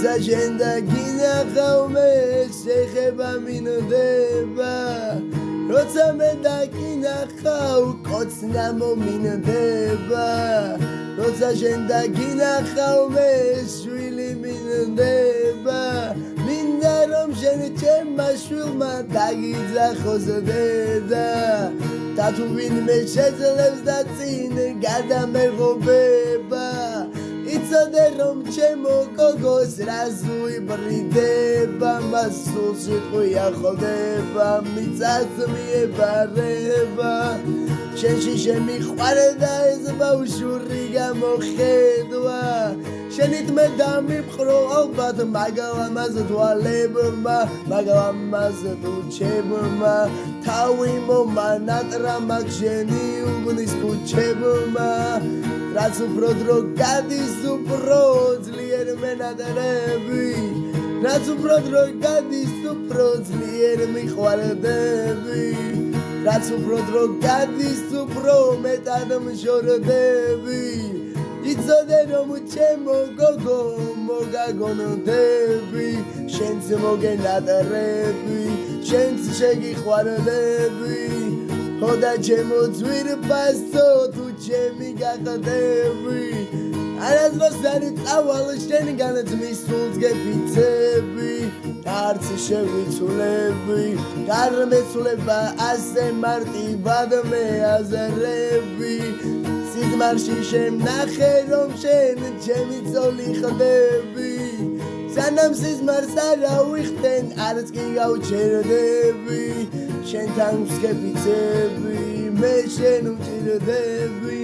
როცა შენ და გინახავ მე შეხება მინდება როცა მე და გინახავ კოცნა მომინდება როცა შენ და გინახავ მე შვილი მინდება მინდა რომ შენ ჩემმა შვილმა დაგიძახოს დედა და თუ ვინმე შეძლებს და წინ გადამეღობება იცოდე რომ ჩემო გოგოს რას უიბრიდება მას სულში ტყვია ხოლდება მიწას მიებარება შენში შემიყვარდა ეს ბავშვური გამოხედვა შენით მე დამიფხრო ალბათ მაგალამაზ თვალებმა მაგალამაზ თუჩებმა თავი მომანატრა მაგ შენი უბნის ქუჩებმა რაც უფრო დრო გადის უფრო ძლიერ მენადრები რაც უფრო დრო გადის უფრო ძლიერ მიყვარდები რაც უფრო დრო გადის უფრო მეტად მშორდები იცოდე რომ ჩემო გოგო მოგაგონდები შენც მოგენადრები შენც შეგიყვარდები ხოდა ჩემო ძვირფასო თუ ჩემი გახდები არასდროს არ წავალ შენგან ძმის სულს გეფიცები არც შევიცვლები გარმეცვლება ასე მარტივად მე აზრები სიზმარში შემნახე რომ შენ ჩემი ძოლი ხდები სანამ სიზმარს არ ავიხდენ არც კი გავჩერდები შენთან ვსკეფიცები მე შენ ვჭირდები